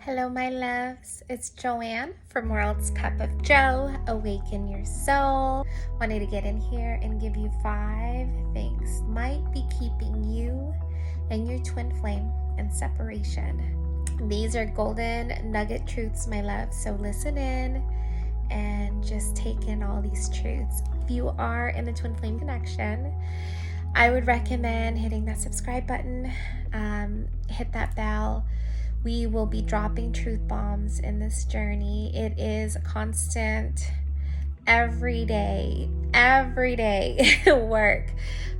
Hello, my loves. It's Joanne from World's Cup of Joe. Awaken your soul. Wanted to get in here and give you 5 things might be keeping you and your twin flame in separation. These are golden nugget truths, my love. So listen in and just take in all these truths. If you are in the twin flame connection, I would recommend hitting that subscribe button, hit that bell. We will be dropping truth bombs in this journey. It is a constant, everyday work,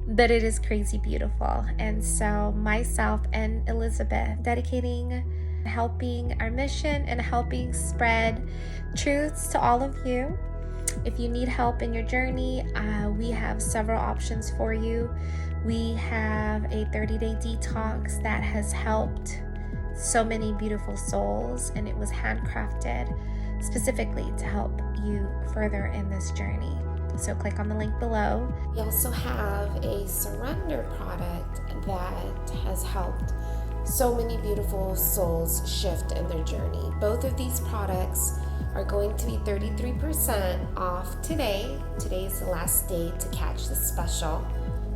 but it is crazy beautiful. And so myself and Elizabeth dedicating, helping our mission and helping spread truths to all of you. If you need help in your journey, we have several options for you. We have a 30-day detox that has helped so many beautiful souls, and it was handcrafted specifically to help you further in this journey. So click on the link below. We also have a surrender product that has helped so many beautiful souls shift in their journey. Both of these products are going to be 33% off today. Today is the last day to catch the special.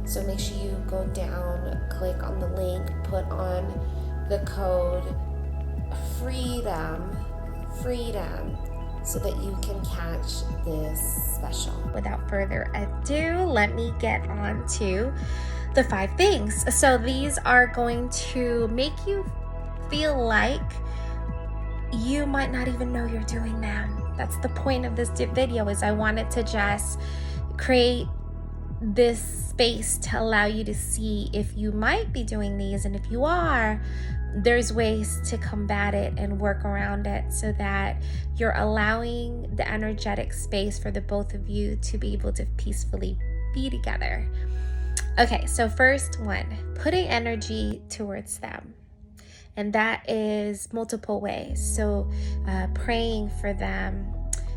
So make sure you go down, click on the link, put on the code freedom so that you can catch this special. Without further ado, let me get on to the 5 things. So these are going to make you feel like you might not even know you're doing them. That's the point of this video, is I wanted to just create this space to allow you to see if you might be doing these, and if you are, there's ways to combat it and work around it so that you're allowing the energetic space for the both of you to be able to peacefully be together. Okay, so first one, putting energy towards them. And that is multiple ways. So praying for them,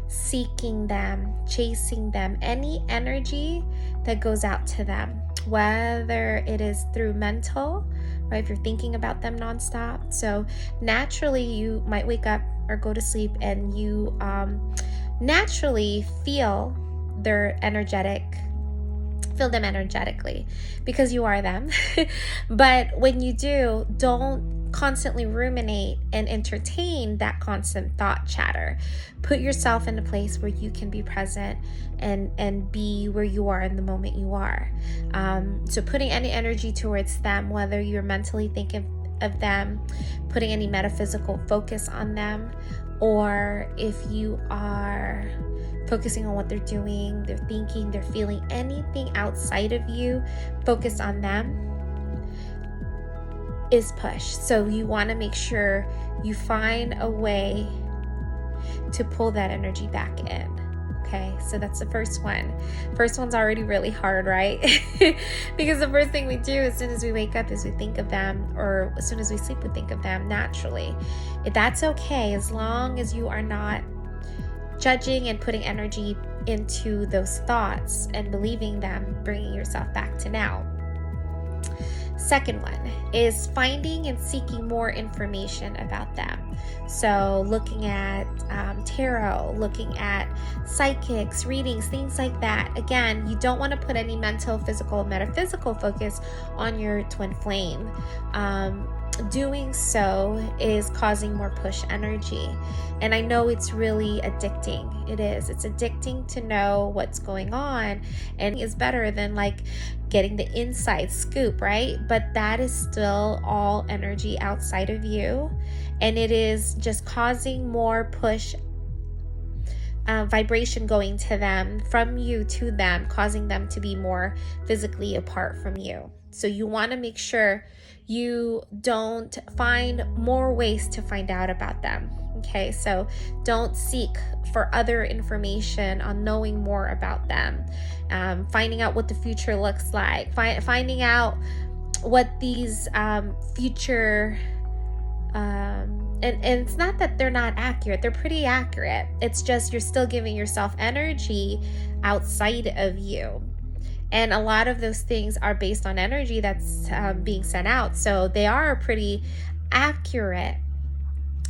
seeking them, chasing them, any energy that goes out to them, whether it is through mental, right? If you're thinking about them nonstop. So naturally you might wake up or go to sleep and you naturally feel them energetically because you are them. But when you do, don't constantly ruminate and entertain that constant thought chatter. Put yourself in a place where you can be present and be where you are in the moment you are. So putting any energy towards them, whether you're mentally thinking of them, putting any metaphysical focus on them, or if you are focusing on what they're doing, they're thinking, they're feeling, anything outside of you, focus on them, is push. So you want to make sure you find a way to pull that energy back in. Okay, so that's the first one. First one's already really hard, right? Because the first thing we do as soon as we wake up is we think of them, or as soon as we sleep we think of them naturally. That's okay, as long as you are not judging and putting energy into those thoughts and believing them, bringing yourself back to now. Second one is finding and seeking more information about them. So looking at tarot, looking at psychics, readings, things like that. Again, you don't want to put any mental, physical, metaphysical focus on your twin flame. Doing so is causing more push energy. And I know it's really addicting. It is. It's addicting to know what's going on, and it's better than like getting the inside scoop, right? But that is still all energy outside of you, and it is just causing more push vibration going to them, from you to them, causing them to be more physically apart from you. So you want to make sure you don't find more ways to find out about them. Okay, so don't seek for other information on knowing more about them, finding out what the future looks like, finding out what these future and it's not that they're not accurate, they're pretty accurate. It's just you're still giving yourself energy outside of you. And a lot of those things are based on energy that's being sent out. So they are pretty accurate.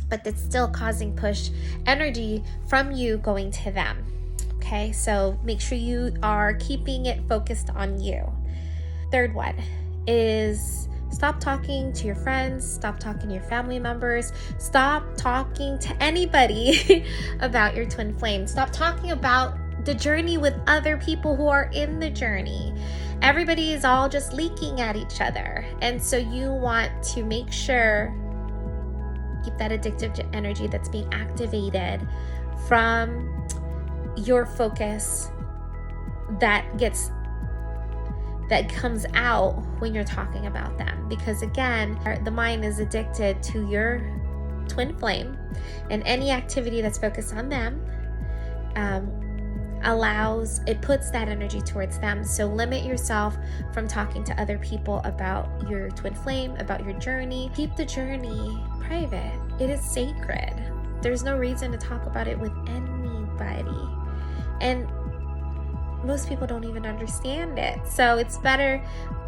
but it's still causing push energy from you going to them. Okay, so make sure you are keeping it focused on you. Third one is stop talking to your friends, stop talking to your family members, stop talking to anybody about your twin flame. Stop talking about the journey with other people who are in the journey. Everybody is all just leaking at each other. And so you want to make sure, keep that addictive energy that's being activated from your focus that comes out when you're talking about them. Because again, the mind is addicted to your twin flame, and any activity that's focused on them puts that energy towards them. So limit yourself from talking to other people about your twin flame, about your journey. Keep the journey private. It is sacred. There's no reason to talk about it with anybody. And most people don't even understand it. So it's better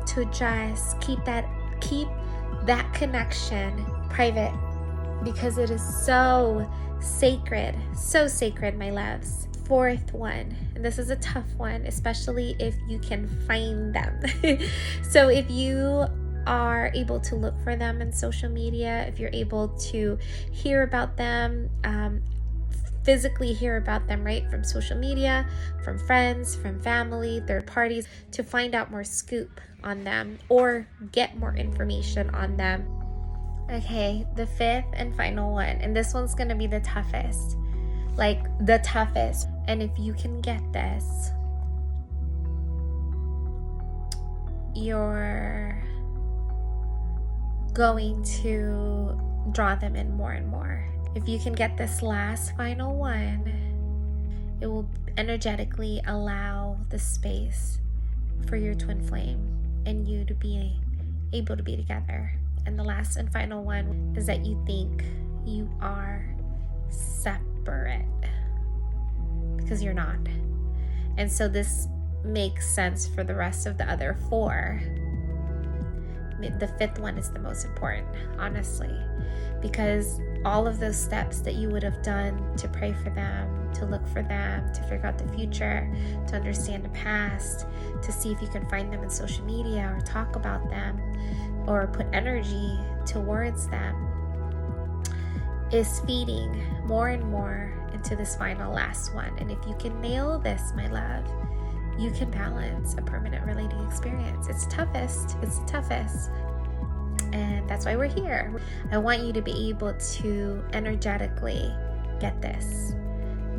to just keep that connection private, because it is so sacred, my loves. Fourth one, and this is a tough one, especially if you can find them. So if you are able to look for them in social media, if you're able to hear about them, physically hear about them, right, from social media, from friends, from family, third parties, to find out more scoop on them or get more information on them. Okay, the fifth and final one, and this one's gonna be the toughest, and if you can get this, you're going to draw them in more and more. If you can get this last final one, it will energetically allow the space for your twin flame and you to be able to be together. And the last and final one is that you think you are separate, because you're not. And so this makes sense for the rest of the other four. The fifth one is the most important, honestly, because all of those steps that you would have done to pray for them, to look for them, to figure out the future, to understand the past, to see if you can find them in social media or talk about them or put energy towards them, is feeding more and more into this final last one. And if you can nail this, my love, you can balance a permanent relating experience. It's the toughest. And that's why we're here. I want you to be able to energetically get this.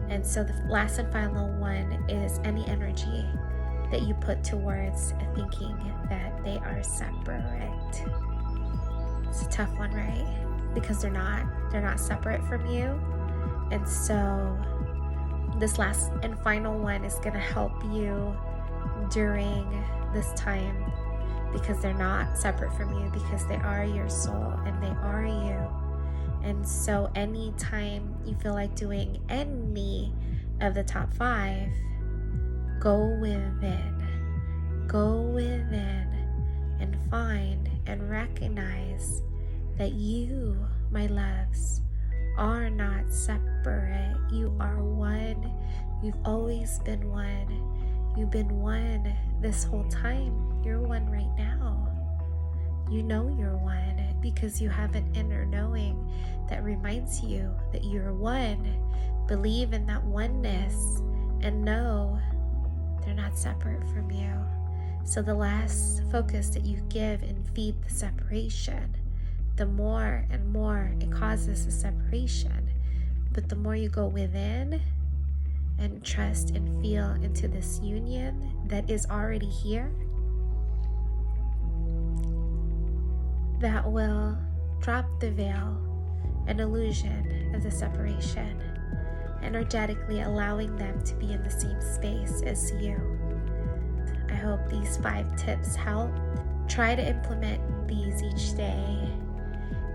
And so the last and final one is any energy that you put towards thinking that they are separate. It's a tough one, right? Because they're not separate from you. And so this last and final one is going to help you during this time, because they're not separate from you, because they are your soul and they are you. And so anytime you feel like doing any of the top 5, go within and find and recognize that you, my loves, are not separate. You are one. You've always been one. You've been one this whole time. You're one right now. You know you're one because you have an inner knowing that reminds you that you're one. Believe in that oneness and know they're not separate from you. So the less focus that you give and feed the separation, the more and more it causes a separation. But the more you go within and trust and feel into this union that is already here, that will drop the veil and illusion of the separation, energetically allowing them to be in the same space as you. I hope these 5 tips help. Try to implement these each day.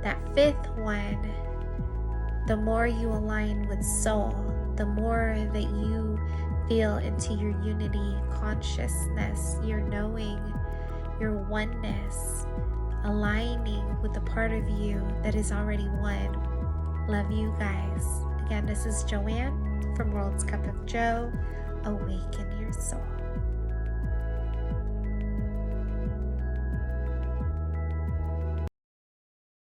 That 5th one, the more you align with soul, the more that you feel into your unity consciousness, your knowing, your oneness, aligning with the part of you that is already one, Love you guys. Again, this is Joanne from World's Cup of Joe. Awaken your soul.